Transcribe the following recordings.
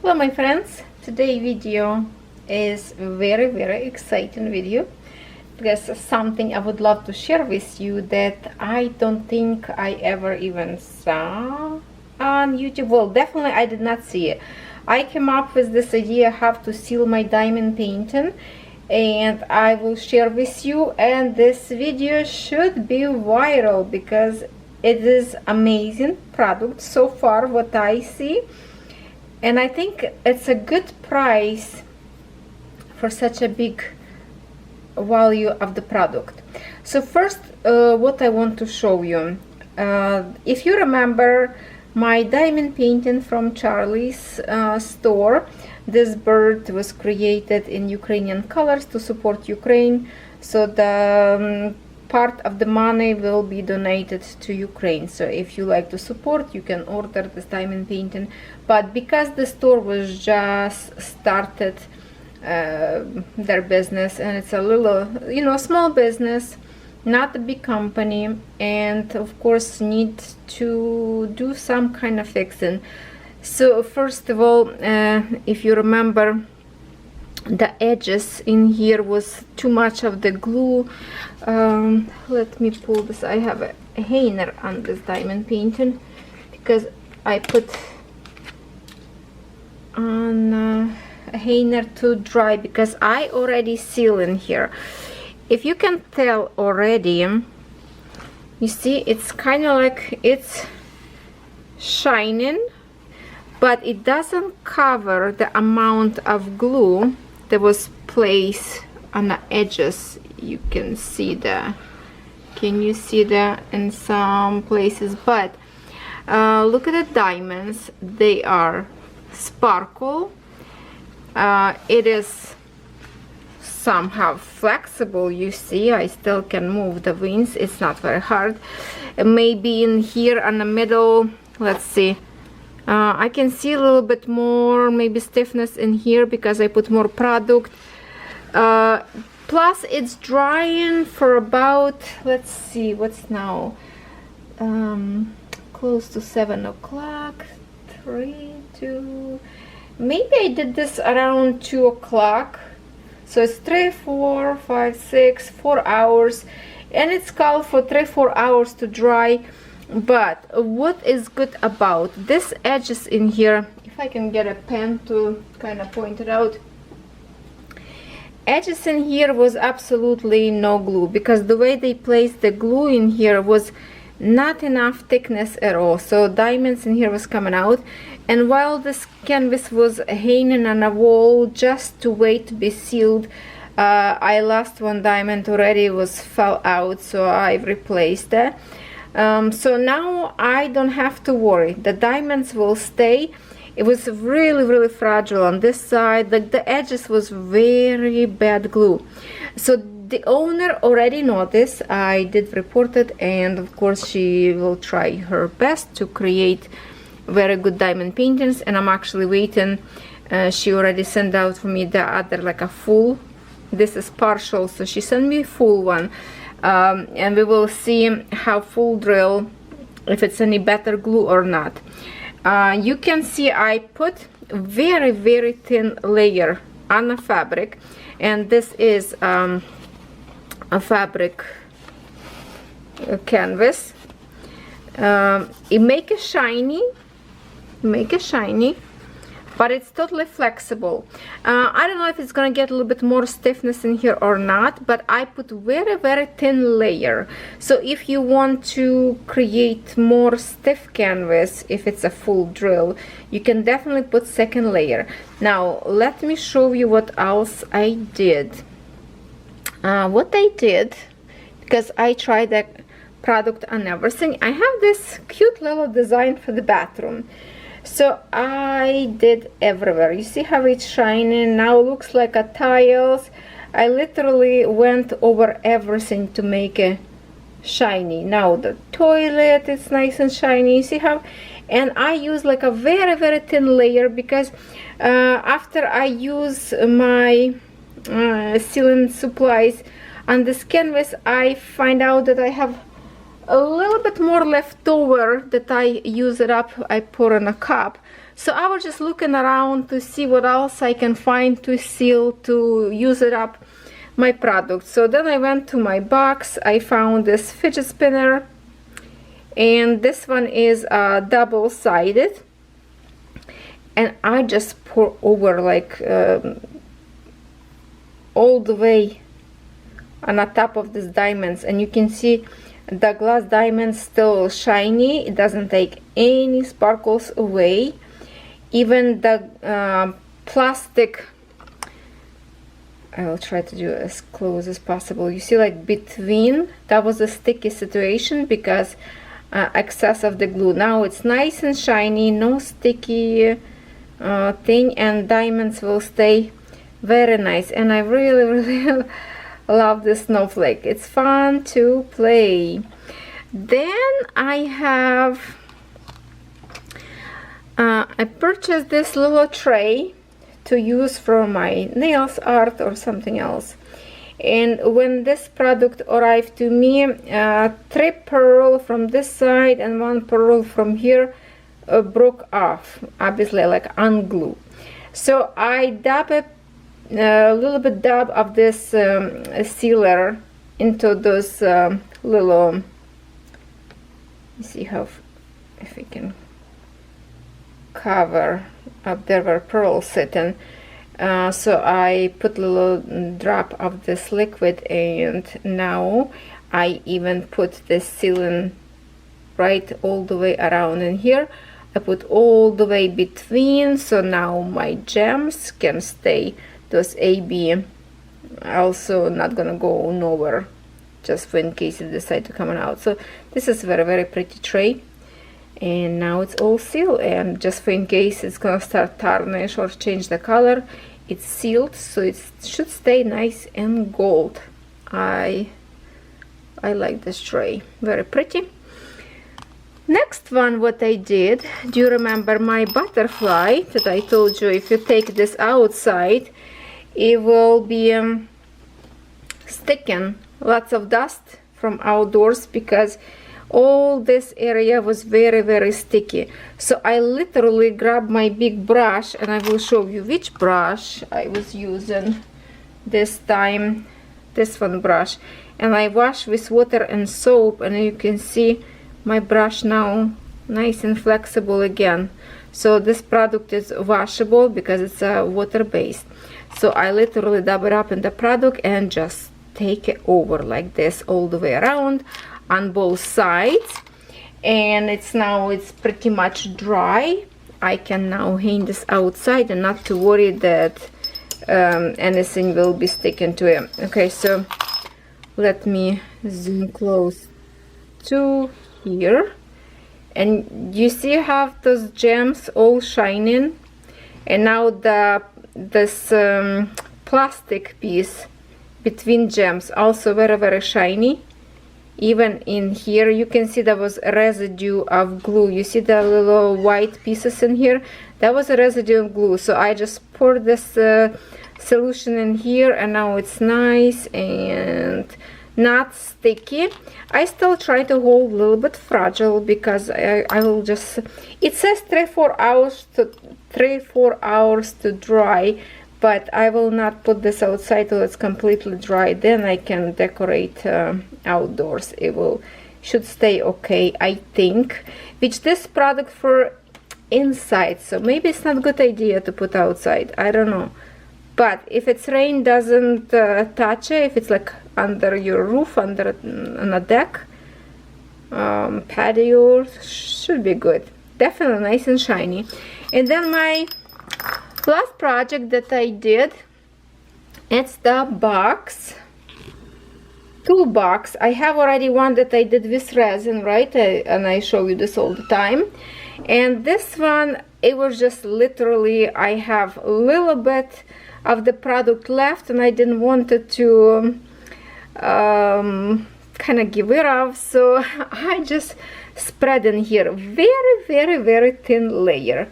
Hello my friends, today video is very exciting video because something I would love to share with you that I don't think I ever even saw on YouTube. Well, definitely I did not see it. I came up with this idea how to seal my diamond painting, and I will share with you, and this video should be viral because it is amazing product so far what I see. And I think it's a good price for such a big value of the product. So first, what I want to show you, if you remember my diamond painting from Charlie's store, this bird was created in Ukrainian colors to support Ukraine. So the part of the money will be donated to Ukraine. So if you like to support, you can order this diamond painting. But because the store was just started their business, and it's a little, you know, small business, not a big company, and of course need to do some kind of fixing. So first of all, if you remember, the edges in here was too much of the glue. Let me pull this. I have a hanger on this diamond painting because I put on a hanger to dry because I already seal in here. If you can tell already, you see it's kind of like it's shining, but it doesn't cover the amount of glue that was placed on the edges. You can see the, can you see that in some places? But look at the diamonds, they are sparkle. It is somehow flexible. You see, I still can move the wings. It's not very hard. Maybe in here on the middle, let's see, I can see a little bit more maybe stiffness in here because I put more product. Plus it's drying for about, let's see, what's now, close to 7 o'clock, 3, 2, maybe I did this around 2 o'clock. So it's 3, 4, 5, 6, 4 hours, and it's called for 3-4 hours to dry. But what is good about this edges in here, if I can get a pen to kind of point it out, edges in here was absolutely no glue because the way they placed the glue in here was not enough thickness at all. So diamonds in here was coming out, and while this canvas was hanging on a wall just to wait to be sealed, I lost one diamond already. It was fell out, so I replaced that. So now I don't have to worry, the diamonds will stay. It was really fragile on this side, like the edges was very bad glue. So the owner already noticed, I did report it, and of course she will try her best to create very good diamond paintings. And I'm actually waiting, she already sent out for me the other, like a full, this is partial, so she sent me a full one. And we will see how full drill, if it's any better glue or not. You can see I put very thin layer on the fabric, and this is a fabric canvas. It make it shiny, but it's totally flexible. I don't know if it's gonna get a little bit more stiffness in here or not, but I put very thin layer. So if you want to create more stiff canvas, if it's a full drill, you can definitely put second layer. Now let me show you what else I did. What I did, because I tried that product on everything, I have this cute little design for the bathroom. So I did everywhere. You see how it's shining now, looks like a tiles. I literally went over everything to make it shiny. Now the toilet is nice and shiny. You see how, and I use like a very thin layer because after I use my sealant supplies on this canvas, I find out that I have a little bit more left over that I use it up, I pour in a cup. So I was just looking around to see what else I can find to seal, to use it up my product. So then I went to my box. I found this fidget spinner, and this one is double-sided, and I just pour over like all the way on the top of these diamonds, and you can see the glass diamond still shiny. It doesn't take any sparkles away. Even the plastic, I will try to do as close as possible. You see, like between, that was a sticky situation because excess of the glue. Now it's nice and shiny, no sticky thing, and diamonds will stay very nice. And I really love this snowflake. It's fun to play. Then I have I purchased this little tray to use for my nails art or something else. And when this product arrived to me, 3 pearl from this side and 1 pearl from here broke off, obviously, like unglue. So I dab a little bit dab of this sealer into those little, let me see how, if we can cover up there where pearls sitting. So I put a little drop of this liquid, and now I even put this sealant right all the way around in here. I put all the way between, so now my gems can stay. Those AB also not gonna go nowhere, just for in case you decide to come out. So this is very pretty tray, and now it's all sealed, and just for in case it's gonna start tarnish or change the color, it's sealed, so it should stay nice and gold. I like this tray, very pretty. Next one, what I did, do you remember my butterfly that I told you if you take this outside it will be sticking lots of dust from outdoors, because all this area was very sticky. So I literally grabbed my big brush, and I will show you which brush I was using this time, this one brush, and I wash with water and soap, and you can see my brush now nice and flexible again. So this product is washable because it's water based. So I literally dab it up in the product and just take it over like this all the way around on both sides, and it's pretty much dry. I can now hang this outside and not to worry that anything will be sticking to it. Okay, so let me zoom close to here, and you see I have those gems all shining, and now this plastic piece between gems also very shiny. Even in here you can see there was a residue of glue. You see the little white pieces in here? That was a residue of glue. So I just poured this solution in here, and now it's nice and not sticky. I still try to hold a little bit fragile because I will just, it says 3-4 hours to dry, but I will not put this outside till it's completely dry. Then I can decorate outdoors. It should stay okay, I think. Which this product for inside, so maybe it's not a good idea to put outside, I don't know. But if it's rain doesn't touch it, if it's like under your roof, on a deck, patio, should be good. Definitely nice and shiny. And then my last project that I did, it's the toolbox. I have already one that I did with resin, right? And I show you this all the time. And this one, it was just literally, I have a little bit of the product left, and I didn't want it to kind of give it off, so I just spread in here very thin layer.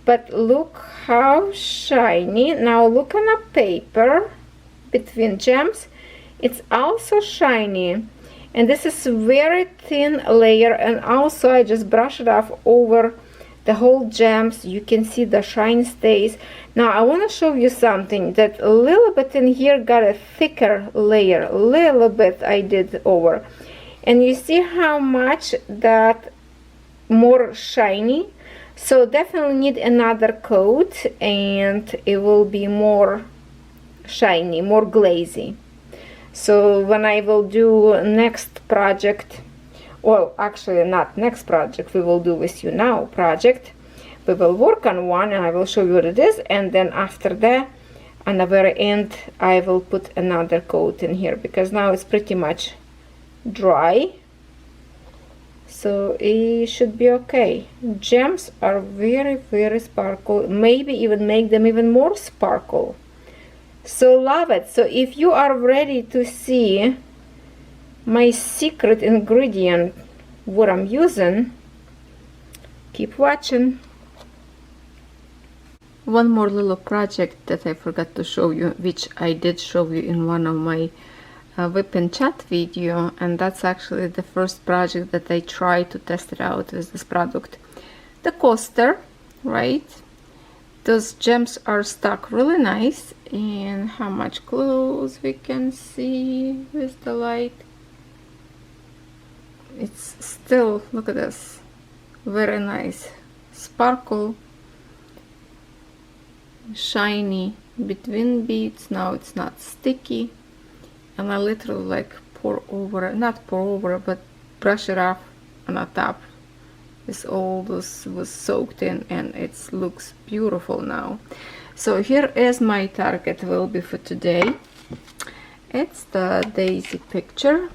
But look how shiny. Now look on a paper between gems, it's also shiny, and this is very thin layer. And also I just brush it off over the whole gems. You can see the shine stays. Now I want to show you something that a little bit in here got a thicker layer, a little bit I did over, and you see how much that more shiny. So definitely need another coat and it will be more shiny, more glazy. So when I will do next project, well, actually not next project, we will do with you now project, we will work on one and I will show you what it is, and then after that on the very end I will put another coat in here, because now it's pretty much dry, so it should be okay. Gems are very, very sparkle, maybe even make them even more sparkle. So love it. So if you are ready to see my secret ingredient, what I'm using, keep watching. One more little project that I forgot to show you, which I did show you in one of my whip and chat video, and that's actually the first project that I tried to test it out with this product. The coaster, right? Those gems are stuck really nice, and how much close we can see with the light. It's still, look at this, very nice sparkle, shiny between beads. Now it's not sticky, and I literally like pour over, not pour over, but brush it off on the top. This all this was soaked in, and it looks beautiful now. So here is my target will be for today. It's the daisy picture.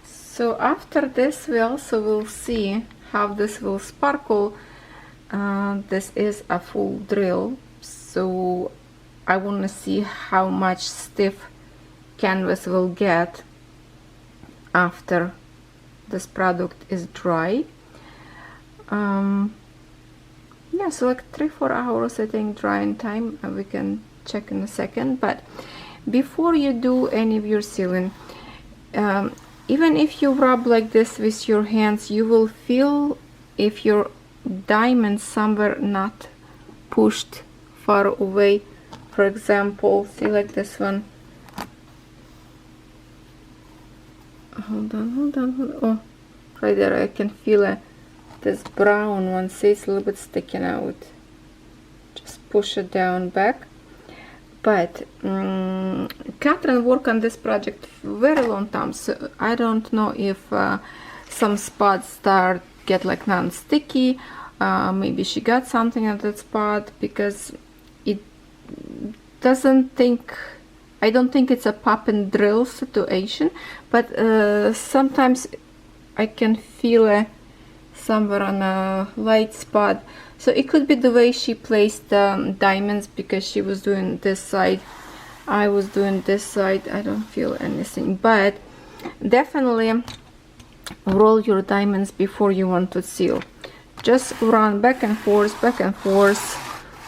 So after this we also will see how this will sparkle. This is a full drill, so I want to see how much stiff canvas will get after this product is dry. Yeah, so like 3-4 hours I think drying time, and we can check in a second. But before you do any of your sealing, even if you rub like this with your hands, you will feel if your diamond somewhere not pushed far away. For example, see like this one. Hold on. Oh, right there I can feel this brown one. See, it's a little bit sticking out. Just push it down back. But Catherine worked on this project very long time, so I don't know if some spots get like non-sticky. Maybe she got something at that spot, because it doesn't think, I don't think it's a pop and drill situation, but sometimes I can feel somewhere on a light spot. So it could be the way she placed the diamonds, because she was doing this side, I was doing this side. I don't feel anything, but definitely roll your diamonds before you want to seal. Just run back and forth,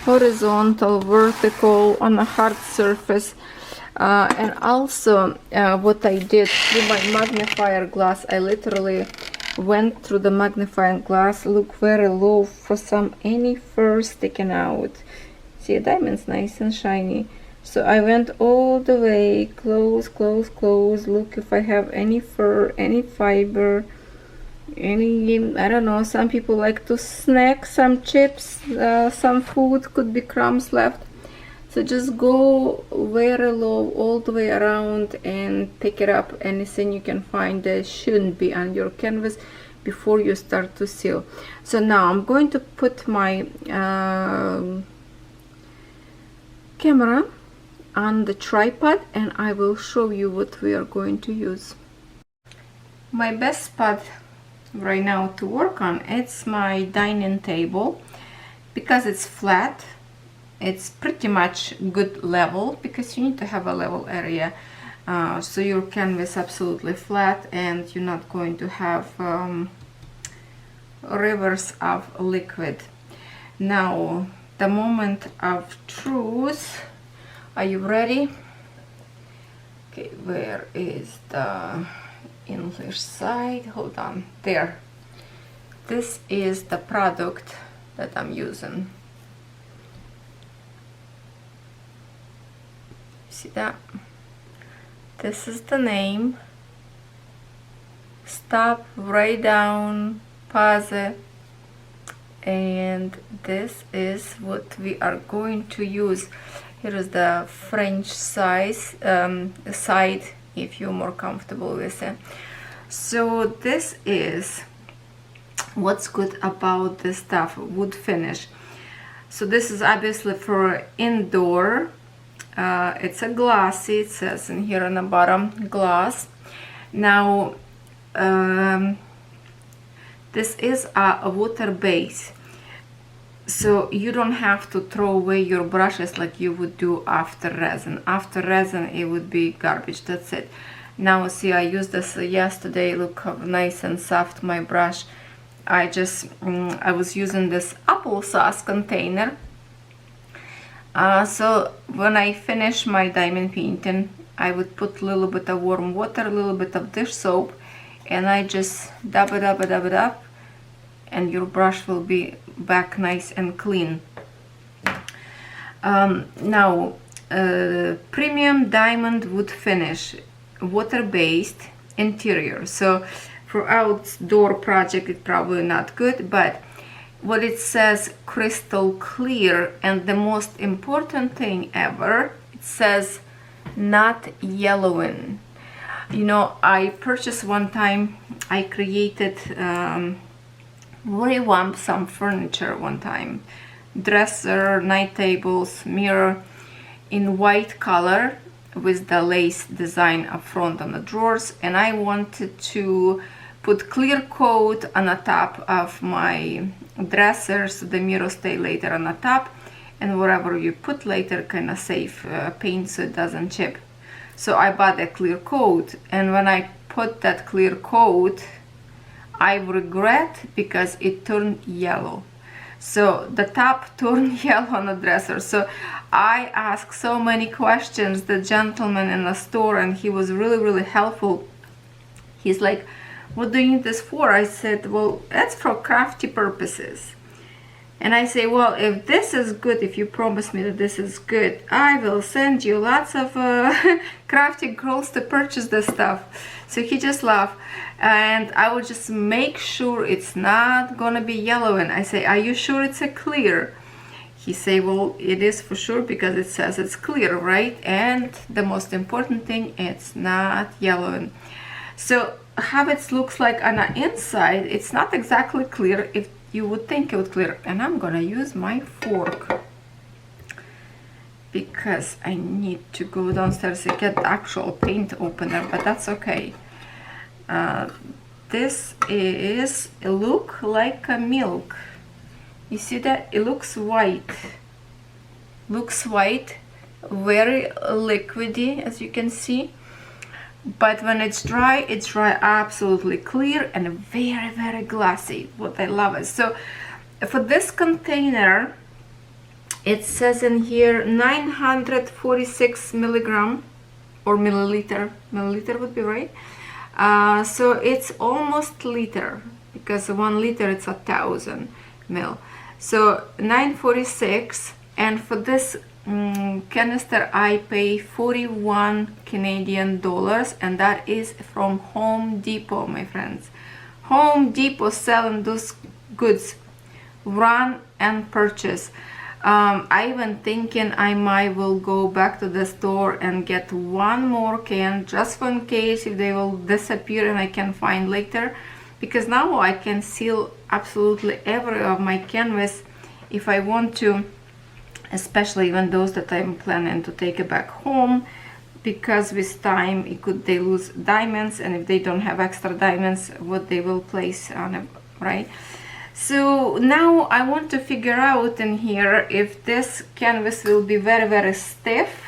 horizontal, vertical, on a hard surface. And also what I did through my magnifier glass, I literally went through the magnifying glass, look very low for any fur sticking out. See, a diamond's nice and shiny, so I went all the way close, look if I have any fur, any fiber, any, I don't know, some people like to snack some chips, some food, could be crumbs left. So just go very low all the way around and pick it up, anything you can find that shouldn't be on your canvas before you start to seal. So now I'm going to put my camera on the tripod, and I will show you what we are going to use. My best spot right now to work on, it's my dining table, because it's flat. It's pretty much good level, because you need to have a level area, so your canvas absolutely flat and you're not going to have rivers of liquid. Now the moment of truth. Are you ready? Okay, where is the English side? Hold on, there. this is the product that I'm using. See that? This is the name. Stop, write down, pause it. And this is what we are going to use. Here is the French size side, if you're more comfortable with it. So this is what's good about this stuff, wood finish. So this is obviously for indoor. It's a glassy, it says in here on the bottom, glass. Now this is a water base, so you don't have to throw away your brushes like you would do after resin. After resin it would be garbage, that's it. Now see, I used this yesterday, look how nice and soft my brush. I was using this applesauce container. So when I finish my diamond painting, I would put a little bit of warm water, a little bit of dish soap, and I just dab it up, and your brush will be back nice and clean. Now premium diamond wood finish, water-based interior. So for outdoor project it's probably not good, but what it says, crystal clear, and the most important thing ever, it says not yellowing. You know, I purchased one time, I created revamped some furniture one time, dresser, night tables, mirror in white color with the lace design up front on the drawers, and I wanted to put clear coat on the top of my dresser so the mirror stay later on the top, and whatever you put later kind of save paint so it doesn't chip. So I bought a clear coat, and when I put that clear coat, I regret because it turned yellow. So the top turned yellow on the dresser. So I asked so many questions the gentleman in the store, and he was really helpful. He's like, what do you need this for? I said, well, that's for crafty purposes. And I say, well, if this is good, if you promise me that this is good, I will send you lots of crafty girls to purchase this stuff. So he just laughed, and I will just make sure it's not gonna be yellow. And I say, are you sure it's a clear? He say, well, it is for sure because it says it's clear, right? And the most important thing, it's not yellowing. So how it looks like on the inside, it's not exactly clear. If you would think it would clear. And I'm gonna use my fork because I need to go downstairs to get the actual paint opener, but that's okay. This is, it look like a milk. You see that? It looks white. Looks white, very liquidy, as you can see. But when it's dry absolutely clear and very glassy. What I love it. So for this container, it says in here 946 milligram or milliliter. Milliliter would be right. So it's almost liter, because 1 liter it's 1,000 mil. So 946, and for this canister I pay 41 Canadian dollars, and that is from Home Depot, my friends. Home Depot selling those goods. Run and purchase. I even thinking I might will go back to the store and get one more can just in case if they will disappear and I can find later, because now I can seal absolutely every of my canvas if I want to, especially even those that I'm planning to take it back home, because with time it could they lose diamonds, and if they don't have extra diamonds, what they will place on it, right? So now I want to figure out in here if this canvas will be very stiff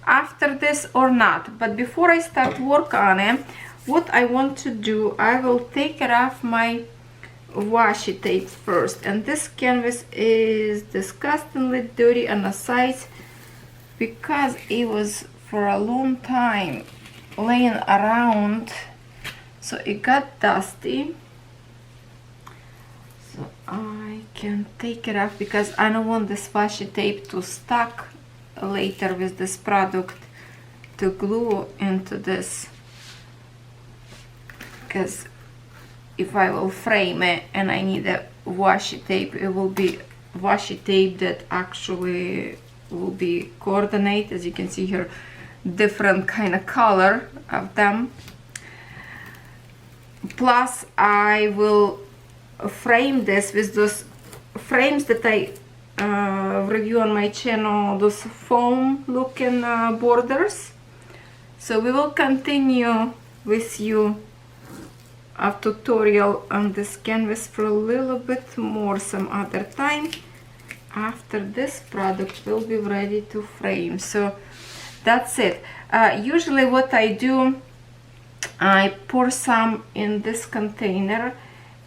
after this or not. But before I start work on it, what I want to do, I will take it off my washi tape first. And this canvas is disgustingly dirty on the sides because it was for a long time laying around, so it got dusty. So I can take it off because I don't want this washi tape to stuck later with this product to glue into this, because if I will frame it and I need a washi tape, it will be washi tape that actually will be coordinate. As you can see here, different kind of color of them. Plus I will frame this with those frames that I review on my channel, those foam looking borders. So we will continue with you a tutorial on this canvas for a little bit more some other time. After this product will be ready to frame. So that's it. Usually what I do, I pour some in this container,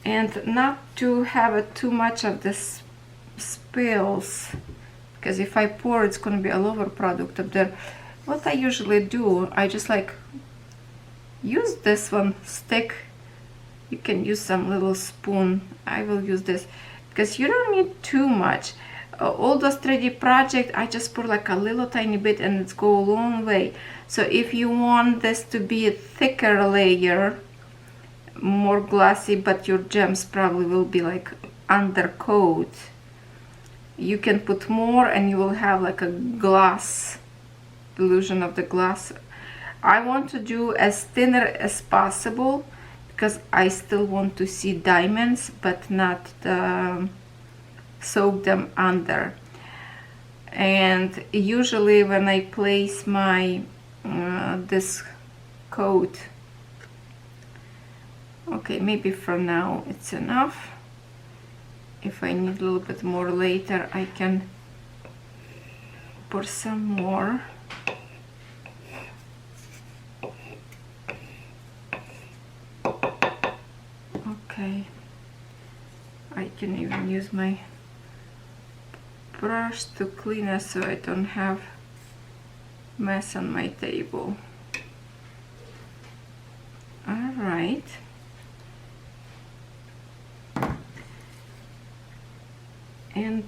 and not to have too much of this spills, because if I pour it's going to be all over product up there. What I usually do, I just like use this one stick. You can use some little spoon. I will use this because you don't need too much. All those 3D project, I just pour like a little tiny bit and it's go a long way. So if you want this to be a thicker layer, more glossy, but your gems probably will be like undercoat, you can put more and you will have like a gloss, illusion of the gloss. I want to do as thinner as possible because I still want to see diamonds, but not soak them under. And usually when I place my this coat, okay, maybe for now it's enough. If I need a little bit more later, I can pour some more. Okay, I can even use my brush to clean it so I don't have mess on my table. All right. And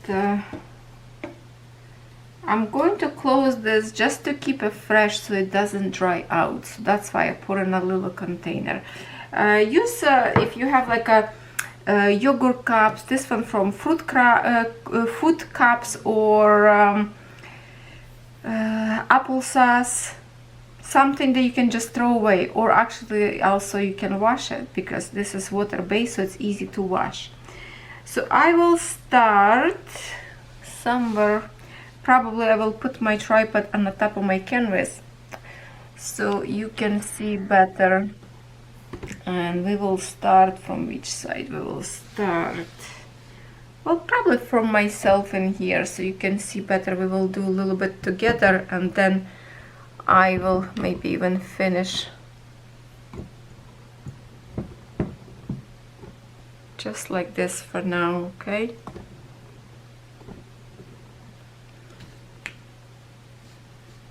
I'm going to close this just to keep it fresh so it doesn't dry out. So that's why I put in a little container. Use if you have like a yogurt cups, this one from food cups, or applesauce, something that you can just throw away, or actually also you can wash it because this is water based, so it's easy to wash. So I will start somewhere. Probably I will put my tripod on the top of my canvas so you can see better. And we will start from which side? We will start, well, probably from myself in here so you can see better. We will do a little bit together and then I will maybe even finish just like this for now, okay?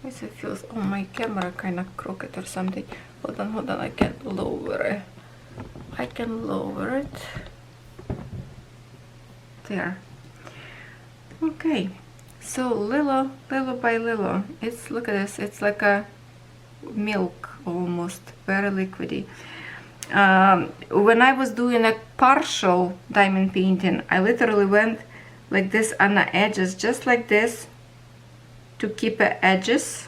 It feels, oh, my camera kind of crooked or something. Hold on, I can lower it. I can lower it. There. Okay, so little by little. It's, look at this, it's like a milk almost, very liquidy. When I was doing a partial diamond painting, I literally went like this on the edges, just like this, to keep the edges.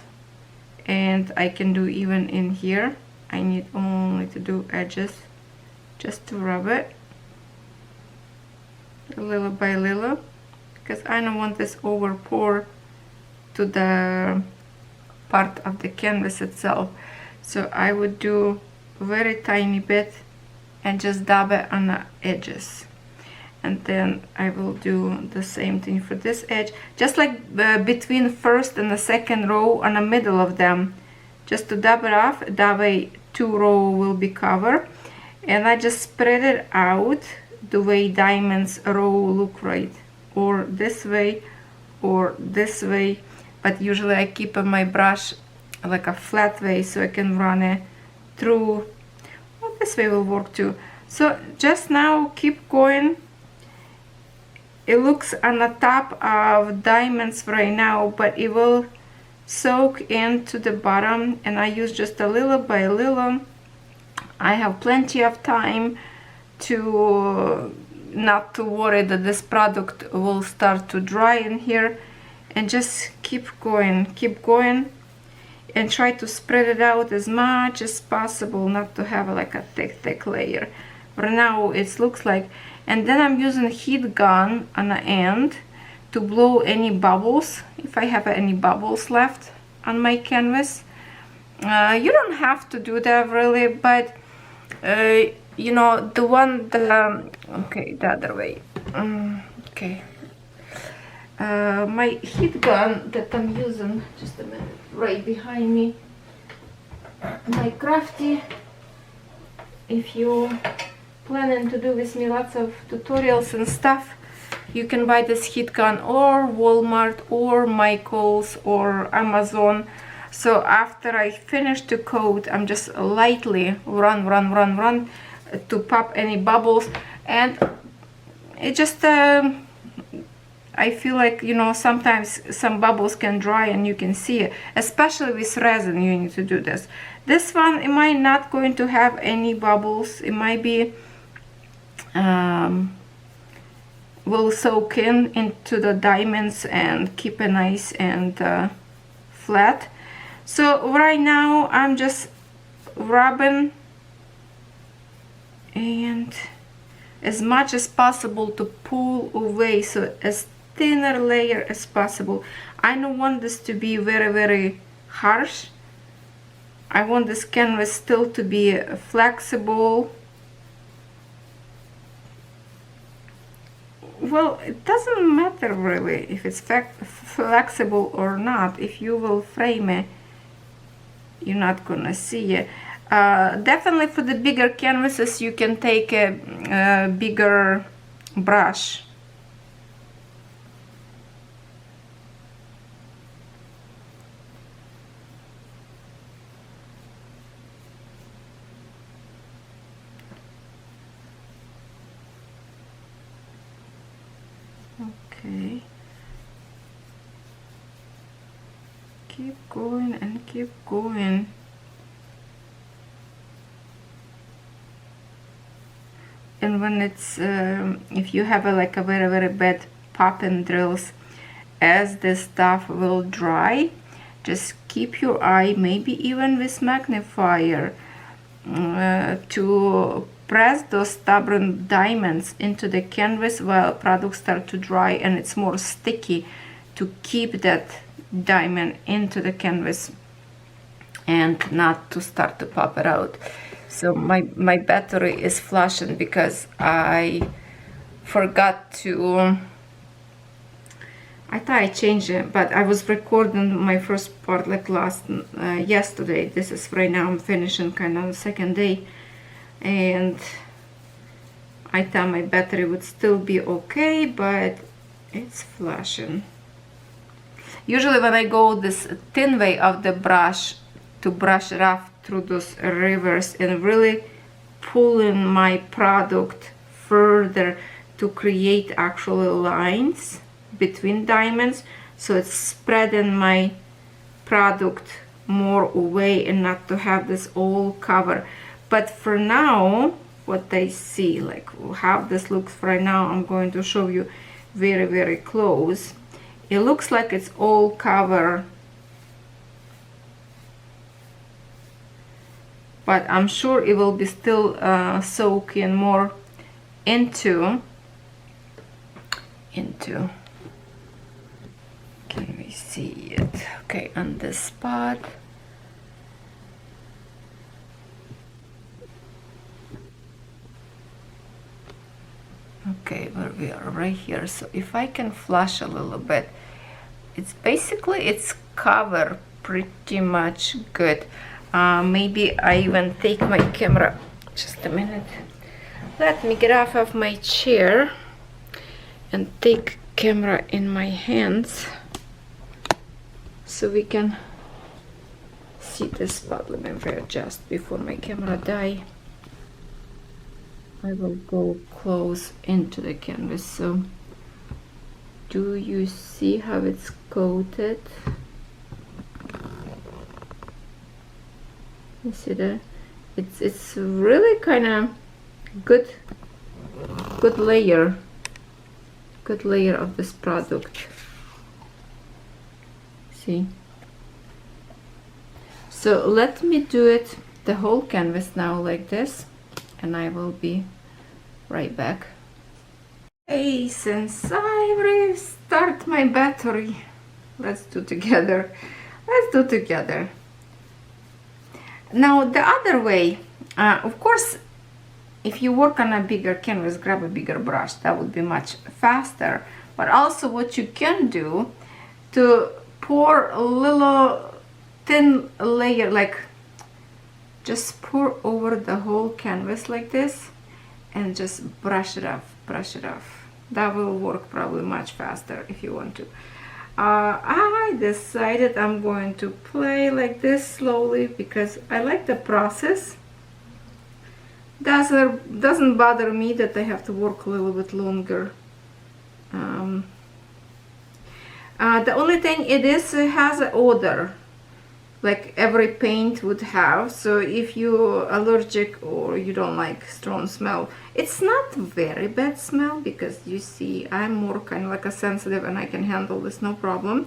And I can do even in here. I need only to do edges, just to rub it little by little, because I don't want this over pour to the part of the canvas itself. So I would do very tiny bit and just dab it on the edges. And then I will do the same thing for this edge, just like between first and the second row on the middle of them, just to dab it off. That way 2 rows will be covered, and I just spread it out the way diamonds row look, right, or this way or this way, but usually I keep my brush like a flat way so I can run it through. Well, this way will work too. So just now keep going it looks on the top of diamonds right now, but it will soak into the bottom, and I use just a little by little. I have plenty of time to not to worry that this product will start to dry in here, and just keep going and try to spread it out as much as possible, not to have like a thick layer. Right now it looks like, and then I'm using a heat gun on the end to blow any bubbles, if I have any bubbles left on my canvas. You don't have to do that really, but you know, okay, the other way. Okay. My heat gun that I'm using, just a minute, right behind me, my Crafty. If you planning to do with me lots of tutorials and stuff, you can buy this heat gun or Walmart or Michael's or Amazon. So after I finish the coat, I'm just lightly run to pop any bubbles, and it just I feel like, you know, sometimes some bubbles can dry and you can see it, especially with resin. You need to do this. This one, it might not going to have any bubbles. It might be will soak into the diamonds and keep it nice and flat. So right now I'm just rubbing and as much as possible to pull away, so as thinner layer as possible. I don't want this to be very harsh. I want this canvas still to be flexible. Well, it doesn't matter really if it's flexible or not. If you will frame it, you're not gonna see it. Definitely for the bigger canvases you can take a bigger brush. Okay. Keep going and keep going. And when it's if you have like a very bad popping drills, as this stuff will dry, just keep your eye, maybe even with magnifier, to press those stubborn diamonds into the canvas while products start to dry and it's more sticky, to keep that diamond into the canvas and not to start to pop it out. So my battery is flashing because I forgot to, I thought I changed it, but I was recording my first part like yesterday. This is right now, I'm finishing kind of the second day, and I thought my battery would still be okay, but it's flashing. Usually when I go this thin way of the brush to brush it off through those rivers and really pulling my product further to create actual lines between diamonds, so it's spreading my product more away and not to have this all cover. But for now, what I see, like how this looks right now, I'm going to show you very close. It looks like it's all cover, but I'm sure it will be still soaking more into. Can we see it? Okay, on this spot. Okay, where we are right here. So if I can flash a little bit, it's basically it's covered pretty much good. Maybe I even take my camera, just a minute. Let me get off of my chair and take camera in my hands so we can see this spot. Let me readjust before my camera die. I will go close into the canvas, so Do you see how it's coated? You see that? It's really kind of good layer of this product. See? So let me do it the whole canvas now like this, and I will be right back. Hey, since I restart my battery, let's do together. Now the other way, of course, if you work on a bigger canvas, grab a bigger brush. That would be much faster. But also what you can do to pour a little thin layer, like just pour over the whole canvas like this and just brush it off. That will work probably much faster if you want to. I decided I'm going to play like this slowly because I like the process. Doesn't bother me that I have to work a little bit longer. The only thing it has an odor, like every paint would have. So if you're allergic or you don't like strong smell, it's not very bad smell because you see I'm more kind of like a sensitive and I can handle this no problem.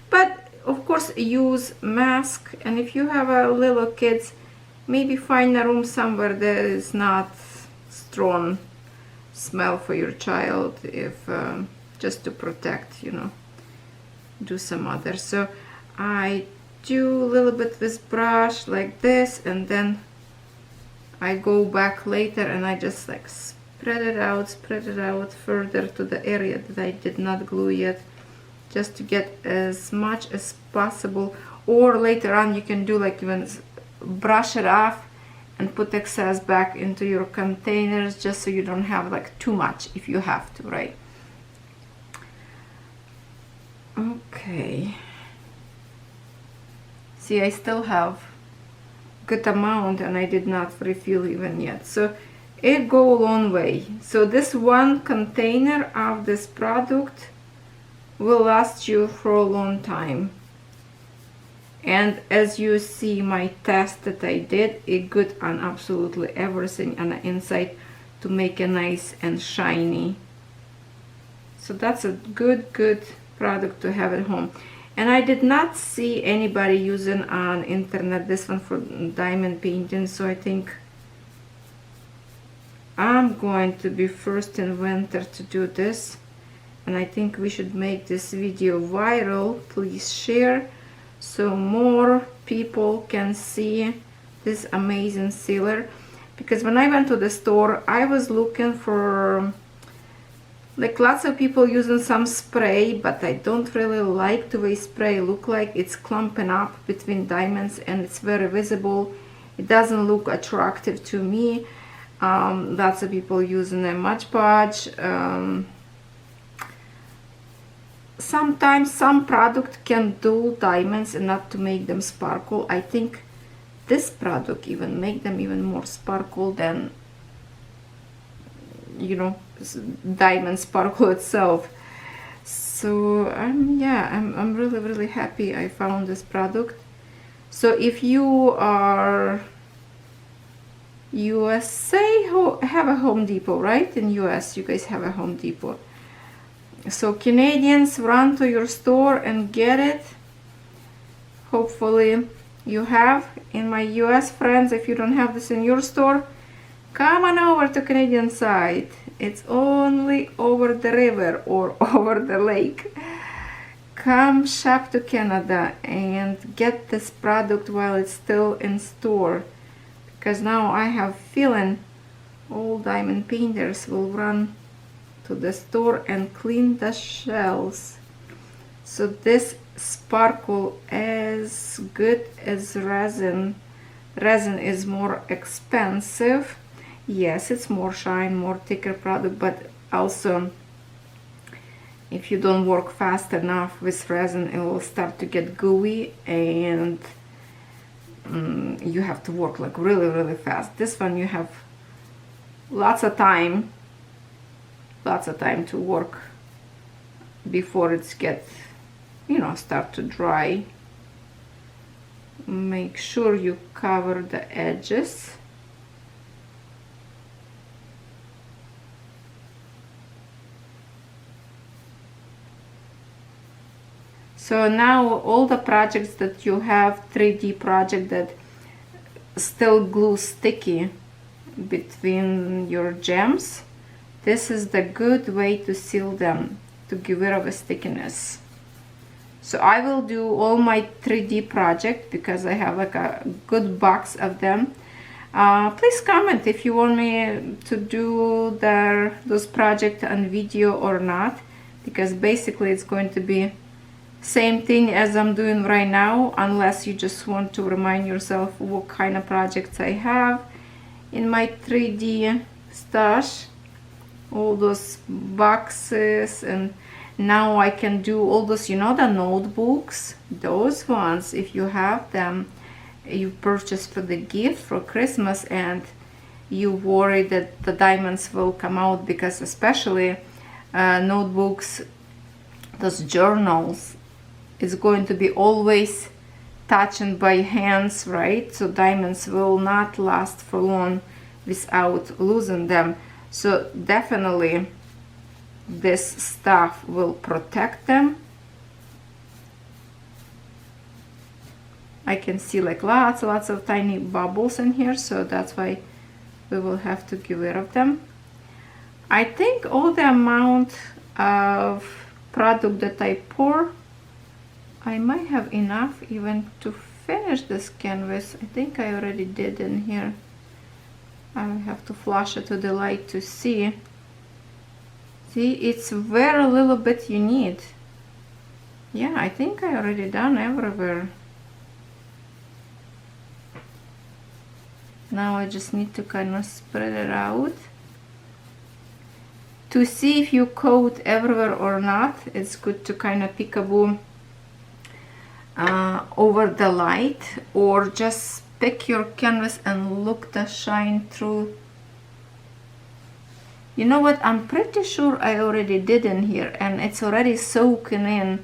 But of course use mask, and if you have a little kids, maybe find a room somewhere that is not strong smell for your child, if just to protect, you know, do some other. So I do a little bit with brush like this, and then I go back later and I just like spread it out further to the area that I did not glue yet, just to get as much as possible. Or later on you can do like even brush it off and put excess back into your containers, just so you don't have like too much if you have to, right? Okay. See, I still have good amount and I did not refill even yet, so it go a long way. So this one container of this product will last you for a long time. And as you see, my test that I did, it good on absolutely everything on the inside to make it nice and shiny. So that's a good product to have at home. And I did not see anybody using on internet this one for diamond painting, so I think I'm going to be first inventor to do this. And I think we should make this video viral. Please share so more people can see this amazing sealer, because when I went to the store I was looking for like lots of people using some spray, but I don't really like the way spray look like. It's clumping up between diamonds and it's very visible. It doesn't look attractive to me. Lots of people using a Mod Podge. Sometimes some product can dull diamonds and not to make them sparkle. I think this product even make them even more sparkle than, you know, diamond sparkle itself. So yeah, I'm really happy I found this product. So if you are USA, have a Home Depot, right? In US you guys have a Home Depot. So Canadians, run to your store and get it. Hopefully you have. In my US friends, if you don't have this in your store, come on over to Canadian side. It's only over the river or over the lake. Come shop to Canada and get this product while it's still in store, because now I have feeling all diamond painters will run to the store and clean the shells. So this sparkle as good as resin. Resin is more expensive. Yes, it's more shine, more thicker product, but also if you don't work fast enough with resin, it will start to get gooey, and you have to work like really fast. This one you have lots of time to work before it's get, you know, start to dry. Make sure you cover the edges. So now all the projects that you have, 3D project that still glue sticky between your gems, this is the good way to seal them, to get rid of the stickiness. So I will do all my 3D project because I have like a good box of them. Please comment if you want me to do those projects on video or not, because basically it's going to be same thing as I'm doing right now, unless you just want to remind yourself what kind of projects I have in my 3D stash. All those boxes, and now I can do all those, you know, the notebooks, those ones, if you have them, you purchase for the gift for Christmas and you worry that the diamonds will come out, because especially notebooks, those journals, is going to be always touched by hands, right? So diamonds will not last for long without losing them. So definitely this stuff will protect them. I can see like lots of tiny bubbles in here, so that's why we will have to get rid of them. I think all the amount of product that I pour, I might have enough even to finish this canvas. I think I already did in here. I will have to flash it to the light to see. See, it's very little bit you need. Yeah, I think I already done everywhere. Now I just need to kind of spread it out. To see if you coat everywhere or not, it's good to kind of peekaboo over the light, or just pick your canvas and look the shine through. You know what, I'm pretty sure I already did in here, and it's already soaking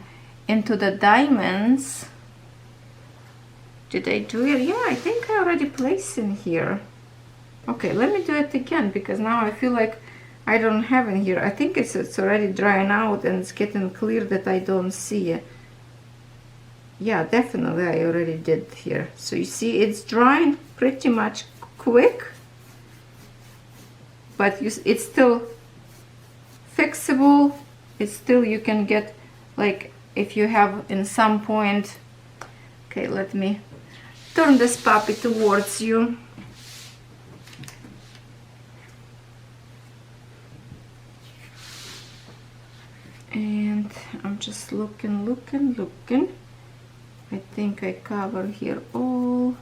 into the diamonds. Did I do it? Yeah, I think I already placed in here. Okay, let me do it again, because now I feel like I don't have in here. I think it's already drying out and it's getting clear that I don't see it. Yeah, definitely I already did here. So you see it's drying pretty much quick, but it's still fixable. It's still, you can get, like, if you have in some point. Okay, let me turn this puppy towards you. And I'm just looking. I think I cover here all.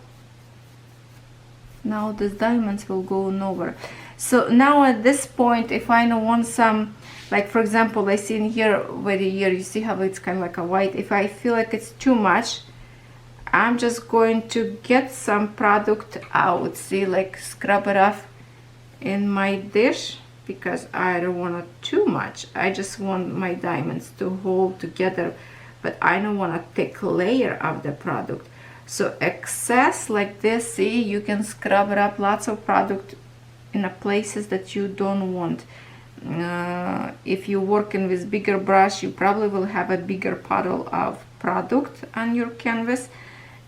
Now these diamonds will go nowhere. So now at this point, if I don't want some, like for example, I see in here where you see how it's kind of like a white. If I feel like it's too much, I'm just going to get some product out. See, like scrub it off in my dish, because I don't want it too much. I just want my diamonds to hold together, but I don't want a thick layer of the product. So excess like this, see, you can scrub it up, lots of product in the places that you don't want. If you're working with bigger brush, you probably will have a bigger puddle of product on your canvas.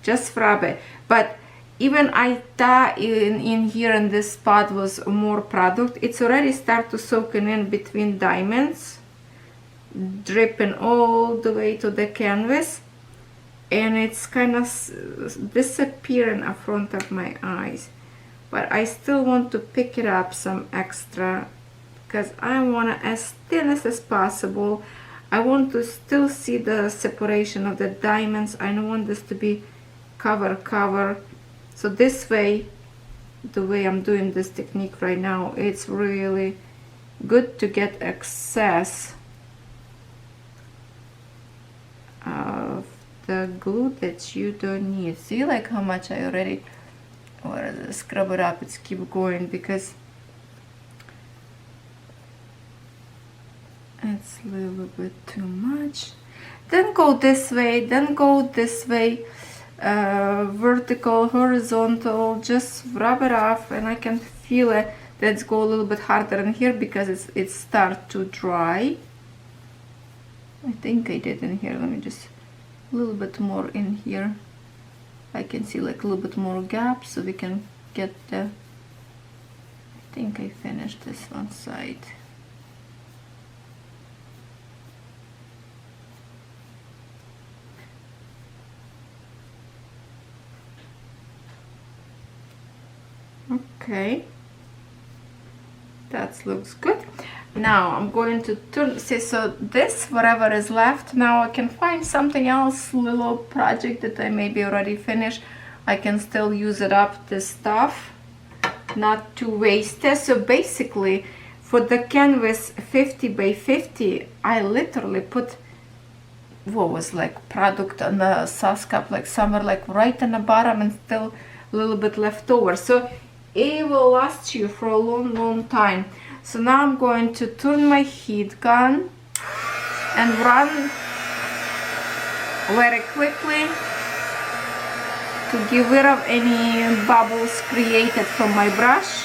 Just rub it. But even I thought in here in this spot was more product. It's already start to soak in between diamonds, dripping all the way to the canvas, and it's kind of disappearing in front of my eyes. But I still want to pick it up some extra, because I want it as thin as possible. I want to still see the separation of the diamonds. I don't want this to be cover. So this way, the way I'm doing this technique right now, it's really good to get excess of the glue that you don't need. See, like how much I already scrub it up. It's keep going because it's That's a little bit too much. Then go this way, then go this way, vertical, horizontal, just rub it off, and I can feel it. Let's go a little bit harder in here because it starts to dry. I think I did in here. Let me just a little bit more in here. I can see like a little bit more gap, so we can get the. I think I finished this one side. Okay, that looks good. Now I'm going to turn, see, so this, whatever is left, now I can find something else, little project that I maybe already finished. I can still use it up, this stuff, not to waste it. So basically, for the canvas 50 by 50, I literally put, what was like product on the sauce cup, like somewhere like right on the bottom, and still a little bit left over. So it will last you for a long time. So now I'm going to turn my heat gun and run very quickly to get rid of any bubbles created from my brush.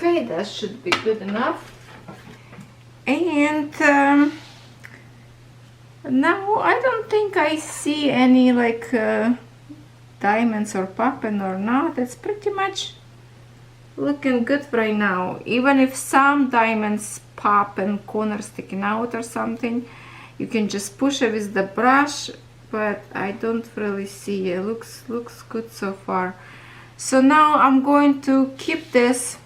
Okay, that should be good enough. And now I don't think I see any like diamonds or popping or not. It's pretty much looking good right now. Even if some diamonds pop and corners sticking out or something, you can just push it with the brush, but I don't really see it. Looks good so far. So now I'm going to keep this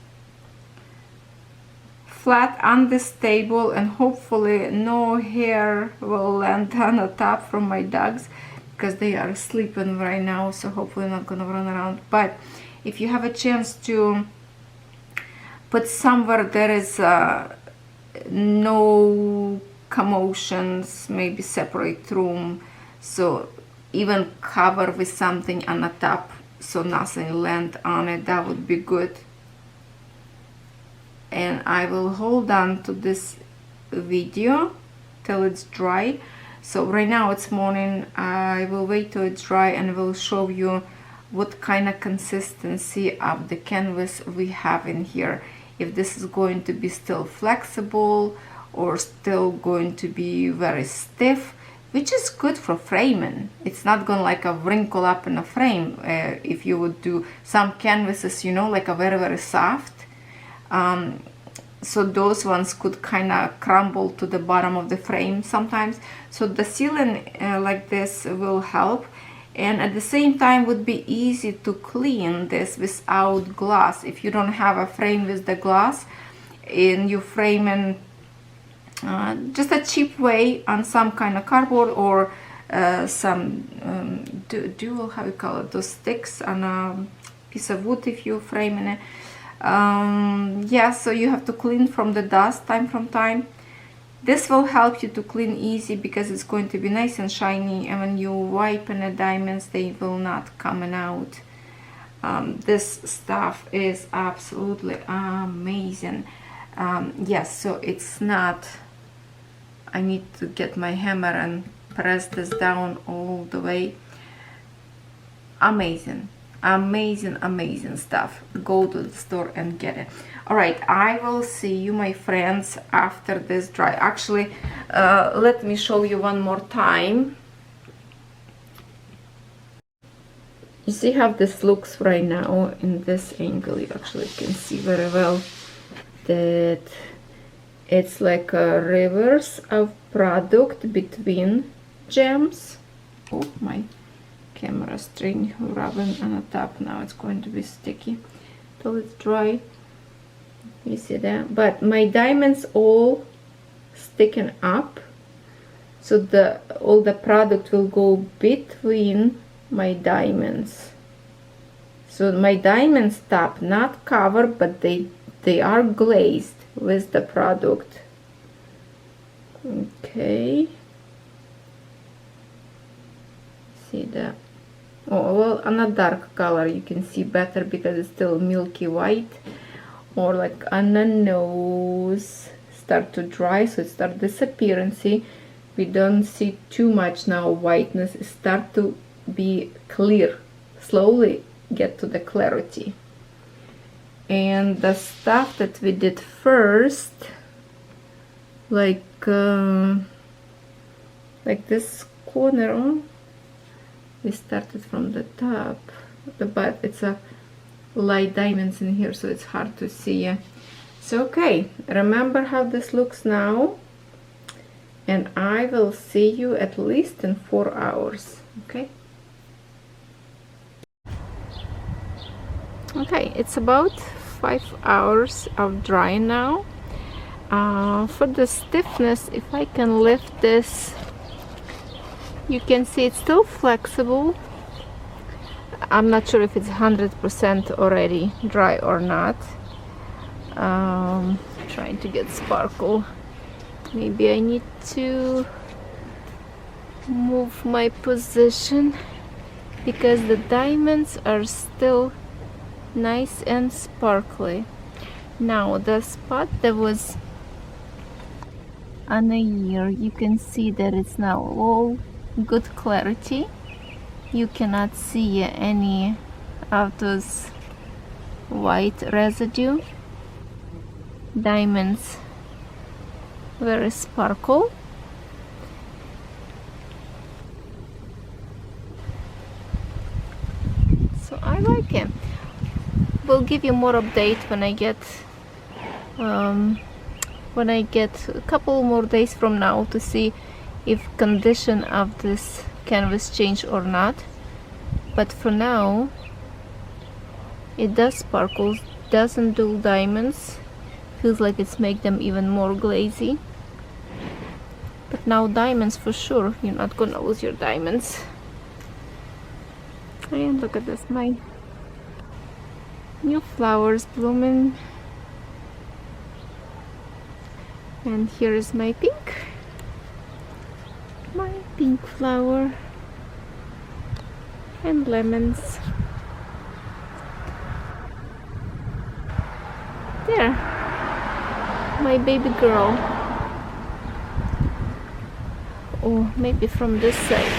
flat on this table, and hopefully no hair will land on the top from my dogs because they are sleeping right now, so hopefully not gonna run around. But if you have a chance to put somewhere there is no commotions, maybe separate room, so even cover with something on the top so nothing land on it, that would be good. And I will hold on to this video till it's dry. So right now it's morning. I will wait till it's dry and will show you what kind of consistency of the canvas we have in here. If this is going to be still flexible or still going to be very stiff, which is good for framing. It's not going to like a wrinkle up in a frame. If you would do some canvases, you know, like a very soft. So those ones could kind of crumble to the bottom of the frame sometimes. So the sealant like this will help, and at the same time would be easy to clean this without gloss. If you don't have a frame with the gloss, and you frame in just a cheap way on some kind of cardboard or some dual, how you call it, those sticks on a piece of wood if you frame in it. Yeah, so you have to clean from the dust time from time. This will help you to clean easy because it's going to be nice and shiny, and when you wipe in the diamonds they will not coming out. This stuff is absolutely amazing. Yes, so it's not, I need to get my hammer and press this down all the way. Amazing. Amazing stuff. Go to the store and get it. All right, I will see you, my friends, after this dry. Actually, let me show you one more time. You see how this looks right now in this angle. You actually can see very well that it's like a reverse of product between gems. Oh, my camera string rubbing on the top. Now it's going to be sticky till it's dry. You see that? But my diamonds all sticking up, so all the product will go between my diamonds. So my diamonds top not covered, but they are glazed with the product. Okay. See that? Oh, well, on a dark color you can see better because it's still milky white. Or like on the nose start to dry, so it start disappearing. See, we don't see too much now whiteness. It start to be clear, slowly get to the clarity. And the stuff that we did first, like this corner, we started from the top, but it's a light diamonds in here, so it's hard to see. So okay, remember how this looks now, and I will see you at least in 4 hours. Okay. Okay, it's about 5 hours of drying now. For the stiffness, if I can lift this, you can see it's still flexible. I'm not sure if it's 100% already dry or not. Trying to get sparkle. Maybe I need to move my position because the diamonds are still nice and sparkly. Now the spot that was on the ear, you can see that it's now all good clarity. You cannot see any of those white residue. Diamonds very sparkle. So I like it. We'll give you more update when I get a couple more days from now to see if condition of this canvas change or not. But for now it does sparkle, doesn't dull diamonds, feels like it's make them even more glazy. But now diamonds for sure, you're not gonna lose your diamonds. And look at this, my new flowers blooming. And here is my pink flower, and lemons. There, my baby girl. Oh, maybe from this side.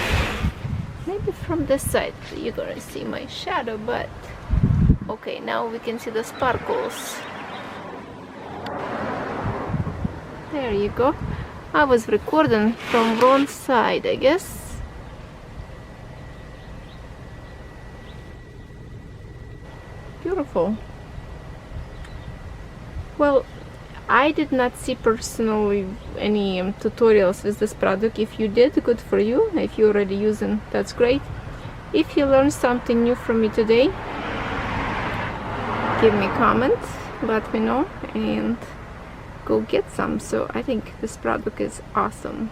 Maybe from this side you're gonna see my shadow, but okay, now we can see the sparkles. There you go. I was recording from wrong side, I guess. Beautiful. Well, I did not see personally any tutorials with this product. If you did, good for you. If you're already using, that's great. If you learned something new from me today, give me a comment, let me know, and go get some. So I think this product is awesome.